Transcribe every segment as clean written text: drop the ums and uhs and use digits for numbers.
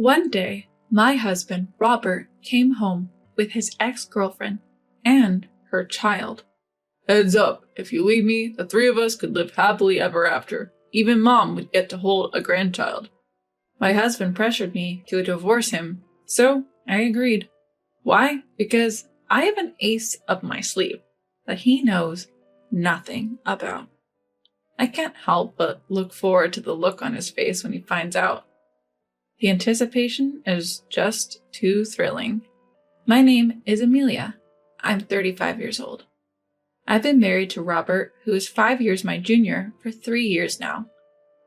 One day, my husband, Robert, came home with his ex-girlfriend and her child. Heads up, if you leave me, the three of us could live happily ever after. Even Mom would get to hold a grandchild. My husband pressured me to divorce him, so I agreed. Why? Because I have an ace up my sleeve that he knows nothing about. I can't help but look forward to the look on his face when he finds out. The anticipation is just too thrilling. My name is Amelia. I'm 35 years old. I've been married to Robert, who is 5 years my junior, for 3 years now.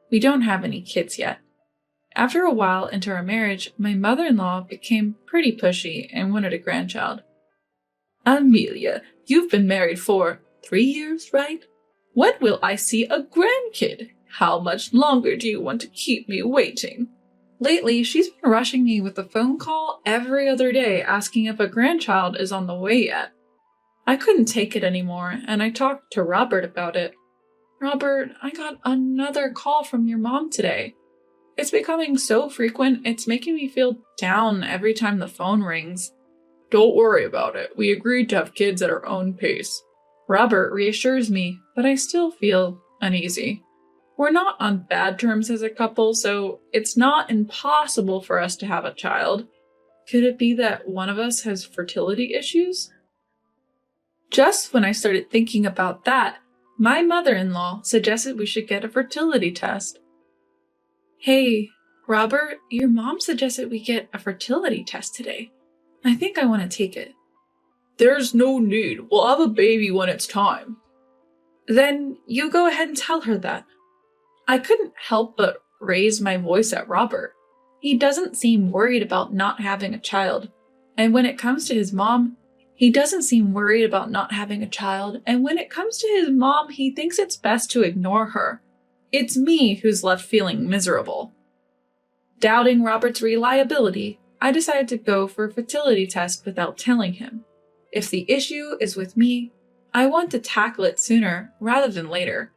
We don't have any kids yet. After a while into our marriage, my mother-in-law became pretty pushy and wanted a grandchild. Amelia, you've been married for 3 years, right? When will I see a grandkid? How much longer do you want to keep me waiting? Lately, she's been rushing me with a phone call every other day asking if a grandchild is on the way yet. I couldn't take it anymore, and I talked to Robert about it. Robert, I got another call from your mom today. It's becoming so frequent, it's making me feel down every time the phone rings. Don't worry about it. We agreed to have kids at our own pace. Robert reassures me, but I still feel uneasy. We're not on bad terms as a couple, so it's not impossible for us to have a child. Could it be that one of us has fertility issues? Just when I started thinking about that, my mother-in-law suggested we should get a fertility test. Hey, Robert, your mom suggested we get a fertility test today. I think I want to take it. There's no need. We'll have a baby when it's time. Then you go ahead and tell her that. I couldn't help but raise my voice at Robert. He doesn't seem worried about not having a child. And when it comes to his mom, he doesn't seem worried about not having a child. And when it comes to his mom, he thinks it's best to ignore her. It's me who's left feeling miserable. Doubting Robert's reliability, I decided to go for a fertility test without telling him. If the issue is with me, I want to tackle it sooner rather than later.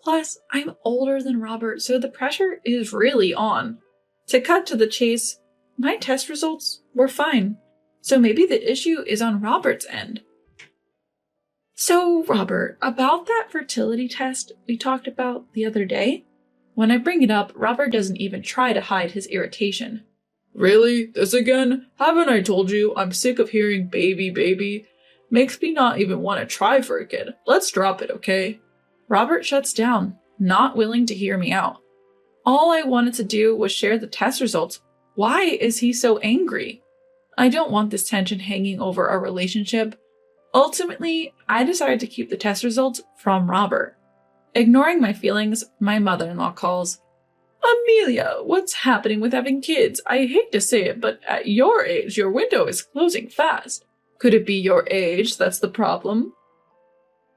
Plus, I'm older than Robert, so the pressure is really on. To cut to the chase, my test results were fine, so maybe the issue is on Robert's end. So, Robert, about that fertility test we talked about the other day? When I bring it up, Robert doesn't even try to hide his irritation. Really? This again? Haven't I told you I'm sick of hearing baby, baby? Makes me not even want to try for a kid. Let's drop it, okay? Robert shuts down, not willing to hear me out. All I wanted to do was share the test results. Why is he so angry? I don't want this tension hanging over our relationship. Ultimately, I decided to keep the test results from Robert. Ignoring my feelings, my mother-in-law calls. Amelia, what's happening with having kids? I hate to say it, but at your age, your window is closing fast. Could it be your age that's the problem?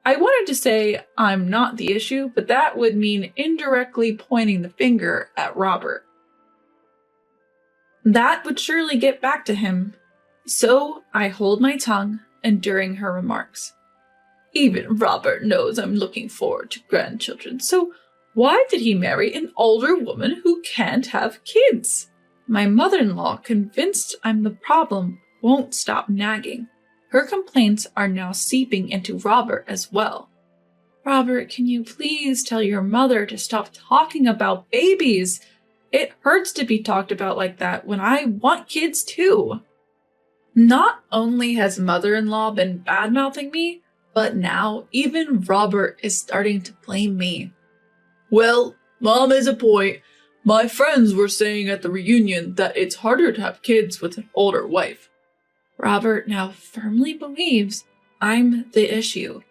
I wanted to say I'm not the issue, but that would mean indirectly pointing the finger at Robert. That would surely get back to him. So I hold my tongue, enduring her remarks. Even Robert knows I'm looking forward to grandchildren, so why did he marry an older woman who can't have kids? My mother-in-law, convinced I'm the problem, won't stop nagging. Her complaints are now seeping into Robert as well. Robert, can you please tell your mother to stop talking about babies? It hurts to be talked about like that when I want kids too. Not only has mother-in-law been bad-mouthing me, but now even Robert is starting to blame me. Well, Mom has a point. My friends were saying at the reunion that it's harder to have kids with an older wife. Robert now firmly believes I'm the issue,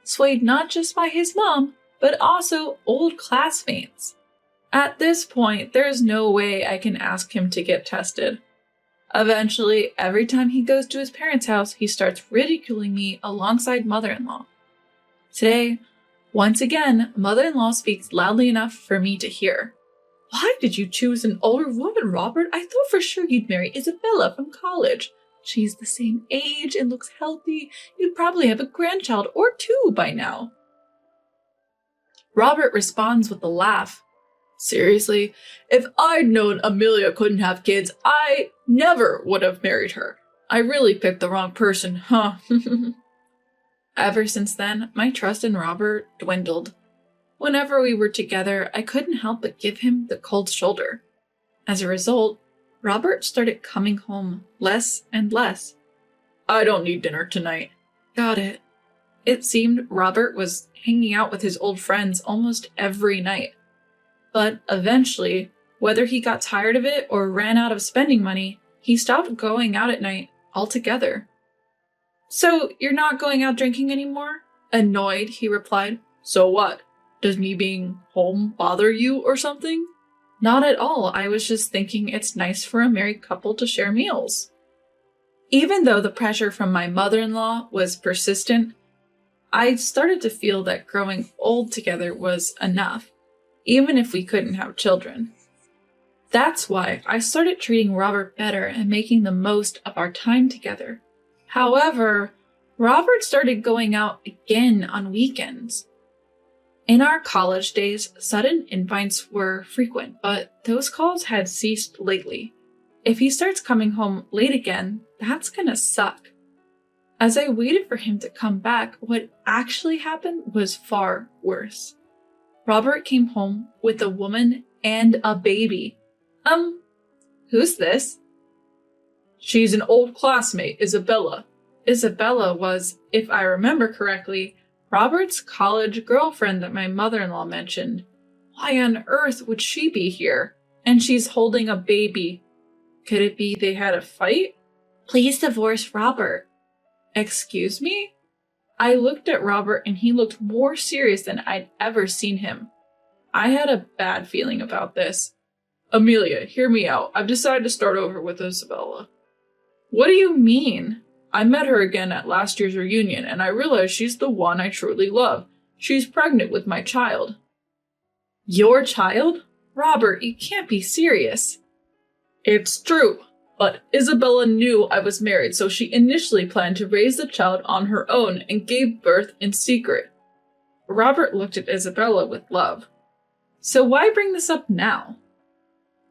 swayed not just by his mom, but also old classmates. At this point, there's no way I can ask him to get tested. Eventually, every time he goes to his parents' house, he starts ridiculing me alongside mother-in-law. Today, once again, mother-in-law speaks loudly enough for me to hear. Why did you choose an older woman, Robert? I thought for sure you'd marry Isabella from college. She's the same age and looks healthy. You'd probably have a grandchild or two by now. Robert responds with a laugh. Seriously, if I'd known Amelia couldn't have kids, I never would have married her. I really picked the wrong person, huh? Ever since then, my trust in Robert dwindled. Whenever we were together, I couldn't help but give him the cold shoulder. As a result, Robert started coming home less and less. I don't need dinner tonight. Got it. It seemed Robert was hanging out with his old friends almost every night. But eventually, whether he got tired of it or ran out of spending money, he stopped going out at night altogether. So, you're not going out drinking anymore? Annoyed, he replied. So what? Does me being home bother you or something? Not at all. I was just thinking it's nice for a married couple to share meals. Even though the pressure from my mother-in-law was persistent, I started to feel that growing old together was enough, even if we couldn't have children. That's why I started treating Robert better and making the most of our time together. However, Robert started going out again on weekends. In our college days, sudden invites were frequent, but those calls had ceased lately. If he starts coming home late again, that's gonna suck. As I waited for him to come back, what actually happened was far worse. Robert came home with a woman and a baby. Who's this? She's an old classmate, Isabella. Isabella was, if I remember correctly, Robert's college girlfriend that my mother-in-law mentioned. Why on earth would she be here? And she's holding a baby. Could it be they had a fight? Please divorce Robert. Excuse me? I looked at Robert and he looked more serious than I'd ever seen him. I had a bad feeling about this. Amelia, hear me out. I've decided to start over with Isabella. What do you mean? I met her again at last year's reunion, and I realized she's the one I truly love. She's pregnant with my child. Your child? Robert, you can't be serious. It's true, but Isabella knew I was married, so she initially planned to raise the child on her own and gave birth in secret. Robert looked at Isabella with love. So why bring this up now?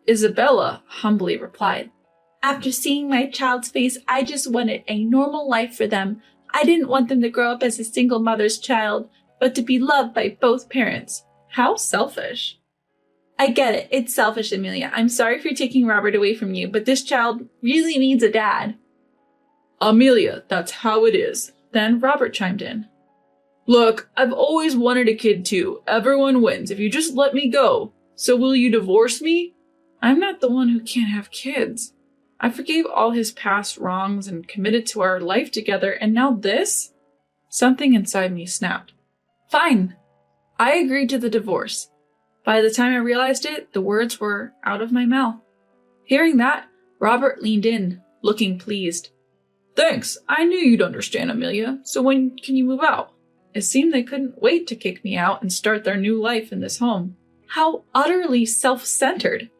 Isabella humbly replied, After seeing my child's face, I just wanted a normal life for them. I didn't want them to grow up as a single mother's child, but to be loved by both parents. How selfish. I get it. It's selfish, Amelia. I'm sorry for taking Robert away from you, but this child really needs a dad. Amelia, that's how it is. Then Robert chimed in. Look, I've always wanted a kid too. Everyone wins if you just let me go. So will you divorce me? I'm not the one who can't have kids. I forgave all his past wrongs and committed to our life together, and now this? Something inside me snapped. Fine. I agreed to the divorce. By the time I realized it, the words were out of my mouth. Hearing that, Robert leaned in, looking pleased. Thanks. I knew you'd understand, Amelia. So when can you move out? It seemed they couldn't wait to kick me out and start their new life in this home. How utterly self-centered.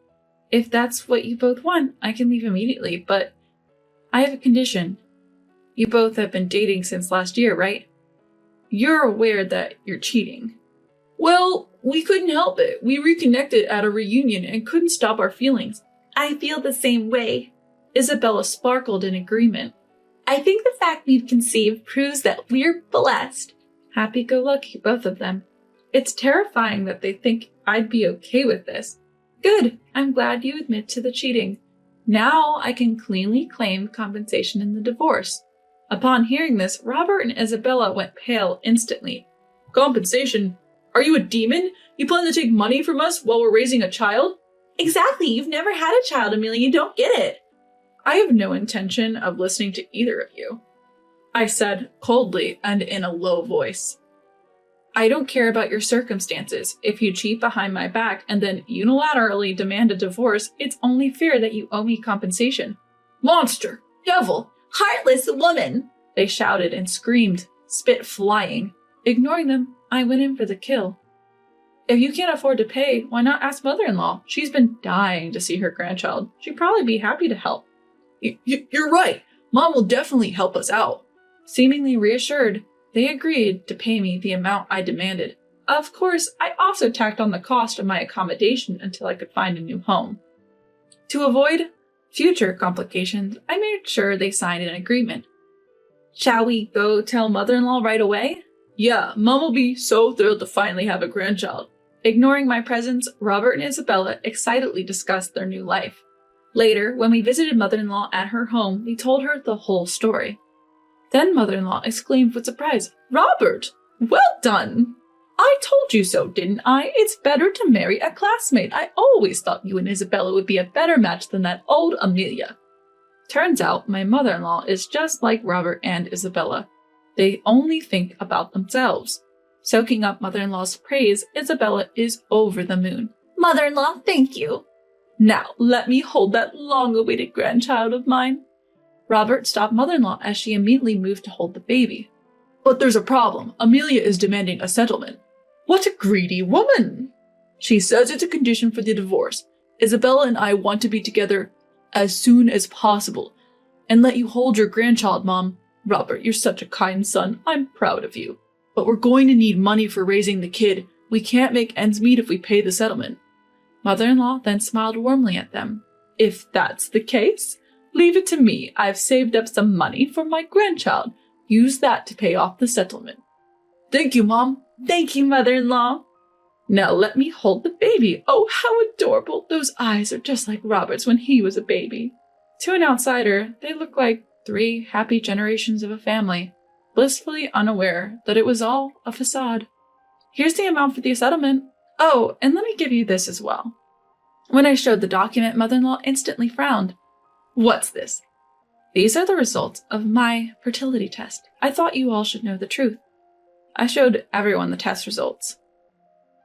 If that's what you both want, I can leave immediately, but I have a condition. You both have been dating since last year, right? You're aware that you're cheating. Well, we couldn't help it. We reconnected at a reunion and couldn't stop our feelings. I feel the same way. Isabella sparkled in agreement. I think the fact we've conceived proves that we're blessed. Happy-go-lucky, both of them. It's terrifying that they think I'd be okay with this. Good. I'm glad you admit to the cheating. Now I can cleanly claim compensation in the divorce. Upon hearing this, Robert and Isabella went pale instantly. Compensation? Are you a demon? You plan to take money from us while we're raising a child? Exactly. You've never had a child, Amelia. You don't get it. I have no intention of listening to either of you, I said coldly and in a low voice. I don't care about your circumstances. If you cheat behind my back and then unilaterally demand a divorce, it's only fair that you owe me compensation. Monster! Devil! Heartless woman! They shouted and screamed, spit flying. Ignoring them, I went in for the kill. If you can't afford to pay, why not ask mother-in-law? She's been dying to see her grandchild. She'd probably be happy to help. You're right. Mom will definitely help us out. Seemingly reassured, they agreed to pay me the amount I demanded. Of course, I also tacked on the cost of my accommodation until I could find a new home. To avoid future complications, I made sure they signed an agreement. Shall we go tell mother-in-law right away? Yeah, Mom will be so thrilled to finally have a grandchild. Ignoring my presence, Robert and Isabella excitedly discussed their new life. Later, when we visited mother-in-law at her home, we told her the whole story. Then mother-in-law exclaimed with surprise, "Robert, well done! I told you so, didn't I? It's better to marry a classmate. I always thought you and Isabella would be a better match than that old Amelia." Turns out my mother-in-law is just like Robert and Isabella. They only think about themselves. Soaking up mother-in-law's praise, Isabella is over the moon. "Mother-in-law, thank you. Now, let me hold that long-awaited grandchild of mine." Robert stopped mother-in-law as she immediately moved to hold the baby. But there's a problem. Amelia is demanding a settlement. What a greedy woman! She says it's a condition for the divorce. Isabella and I want to be together as soon as possible and let you hold your grandchild, Mom. Robert, you're such a kind son. I'm proud of you. But we're going to need money for raising the kid. We can't make ends meet if we pay the settlement. Mother-in-law then smiled warmly at them. "If that's the case, leave it to me. I've saved up some money for my grandchild. Use that to pay off the settlement." Thank you, Mom. "Thank you, mother-in-law. Now let me hold the baby. Oh, how adorable. Those eyes are just like Robert's when he was a baby." To an outsider, they look like 3 happy generations of a family, blissfully unaware that it was all a facade. Here's the amount for the settlement. Oh, and let me give you this as well. When I showed the document, mother-in-law instantly frowned. "What's this?" "These are the results of my fertility test. I thought you all should know the truth." I showed everyone the test results.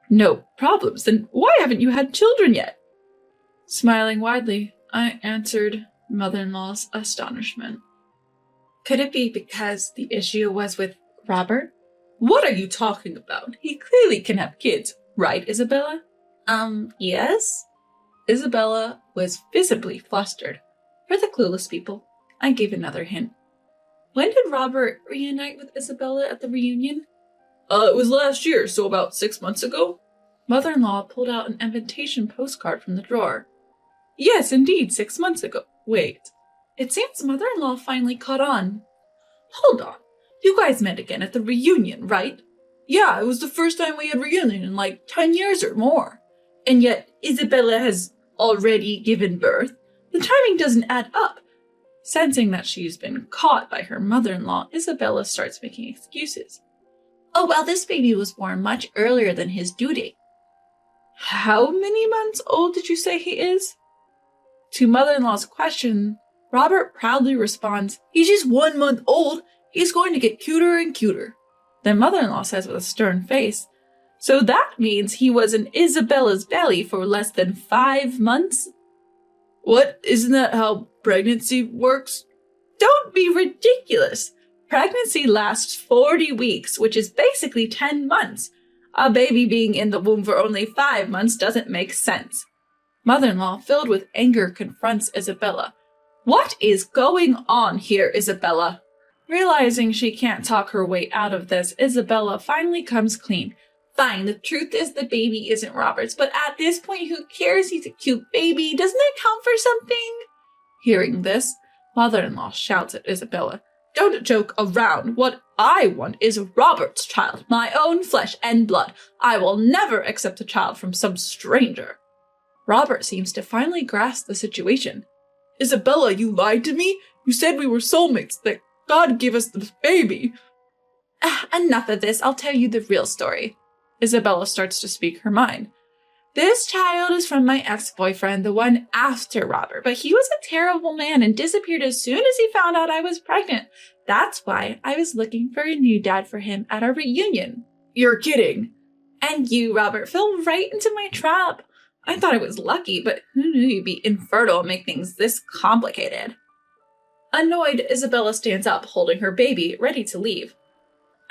"No problems, then why haven't you had children yet?" Smiling widely, I answered mother-in-law's astonishment. "Could it be because the issue was with Robert?" What are you talking about? He clearly can have kids, right, Isabella? Yes?" Isabella was visibly flustered. For the clueless people, I gave another hint. "When did Robert reunite with Isabella at the reunion?" It was last year, so about 6 months ago. Mother-in-law pulled out an invitation postcard from the drawer. Yes, indeed, 6 months ago. Wait. It seems mother-in-law finally caught on. Hold on. You guys met again at the reunion, right? Yeah, it was the first time we had reunion in like 10 years or more. And yet, Isabella has already given birth. The timing doesn't add up. Sensing that she's been caught by her mother-in-law, Isabella starts making excuses. "Oh, well, this baby was born much earlier than his due date." How many months old did you say he is? To mother-in-law's question, Robert proudly responds, "He's just 1 month old. He's going to get cuter and cuter." Then mother-in-law says with a stern face, "So that means he was in Isabella's belly for less than 5 months?" What? Isn't that how pregnancy works? Don't be ridiculous. Pregnancy lasts 40 weeks, which is basically 10 months. A baby being in the womb for only 5 months doesn't make sense. Mother-in-law, filled with anger, confronts Isabella. "What is going on here, Isabella?" Realizing she can't talk her way out of this, Isabella finally comes clean. "Fine, the truth is the baby isn't Robert's, but at this point, who cares? He's a cute baby. Doesn't that count for something?" Hearing this, mother-in-law shouts at Isabella, "Don't joke around. What I want is Robert's child, my own flesh and blood. I will never accept a child from some stranger." Robert seems to finally grasp the situation. "Isabella, you lied to me? You said we were soulmates, that God gave us this baby." Enough of this. I'll tell you the real story. Isabella starts to speak her mind. "This child is from my ex-boyfriend, the one after Robert, but he was a terrible man and disappeared as soon as he found out I was pregnant. That's why I was looking for a new dad for him at our reunion." You're kidding. "And you, Robert, fell right into my trap. I thought I was lucky, but who knew you'd be infertile and make things this complicated?" Annoyed, Isabella stands up, holding her baby, ready to leave.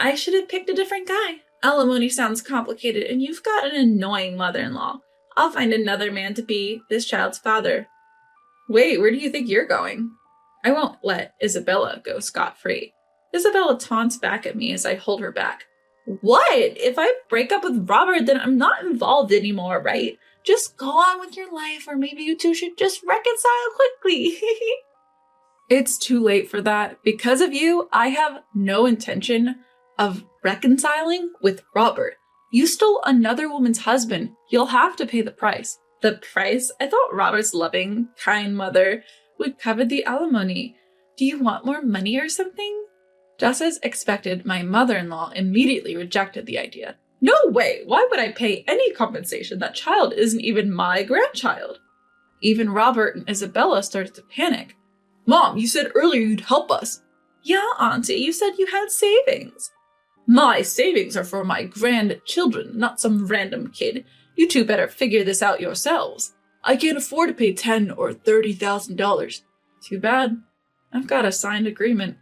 "I should have picked a different guy. Alimony sounds complicated, and you've got an annoying mother-in-law. I'll find another man to be this child's father." "Wait, where do you think you're going?" I won't let Isabella go scot-free. Isabella taunts back at me as I hold her back. What? If I break up with Robert, then I'm not involved anymore, right? Just go on with your life, or maybe you two should just reconcile quickly. It's too late for that. Because of you, I have no intention of reconciling with Robert. You stole another woman's husband. You'll have to pay the price. The price? I thought Robert's loving, kind mother would cover the alimony. Do you want more money or something? Just as expected, my mother-in-law immediately rejected the idea. No way! Why would I pay any compensation? That child isn't even my grandchild. Even Robert and Isabella started to panic. Mom, you said earlier you'd help us. Yeah, Auntie, you said you had savings. My savings are for my grandchildren, not some random kid. You two better figure this out yourselves. I can't afford to pay $10,000 or $30,000. Too bad. I've got a signed agreement.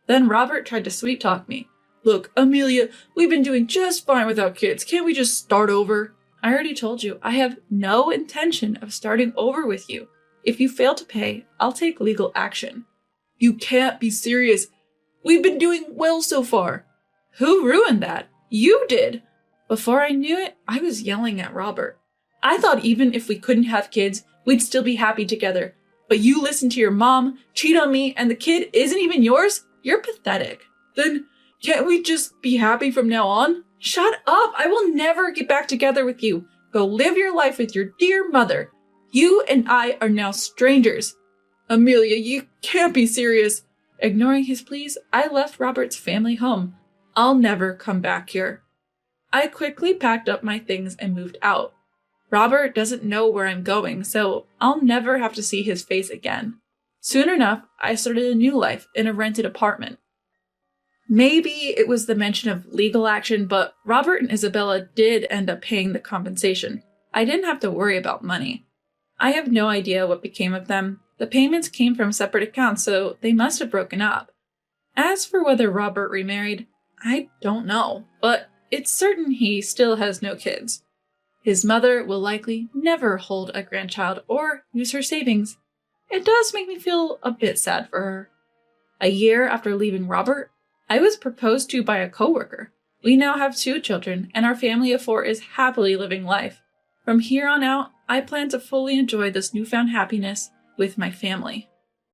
Then Robert tried to sweet-talk me. Look, Amelia, we've been doing just fine without kids. Can't we just start over? I already told you, I have no intention of starting over with you. If you fail to pay, I'll take legal action. You can't be serious. We've been doing well so far. Who ruined that? You did. Before I knew it, I was yelling at Robert. I thought even if we couldn't have kids, we'd still be happy together. But you listen to your mom, cheat on me, and the kid isn't even yours? You're pathetic. Then can't we just be happy from now on? Shut up! I will never get back together with you. Go live your life with your dear mother. You and I are now strangers. Amelia, you can't be serious. Ignoring his pleas, I left Robert's family home. I'll never come back here. I quickly packed up my things and moved out. Robert doesn't know where I'm going, so I'll never have to see his face again. Soon enough, I started a new life in a rented apartment. Maybe it was the mention of legal action, but Robert and Isabella did end up paying the compensation. I didn't have to worry about money. I have no idea what became of them. The payments came from separate accounts, so they must have broken up. As for whether Robert remarried, I don't know, but it's certain he still has no kids. His mother will likely never hold a grandchild or use her savings. It does make me feel a bit sad for her. A year after leaving Robert, I was proposed to by a coworker. We now have 2 children, and our family of 4 is happily living life. From here on out, I plan to fully enjoy this newfound happiness with my family.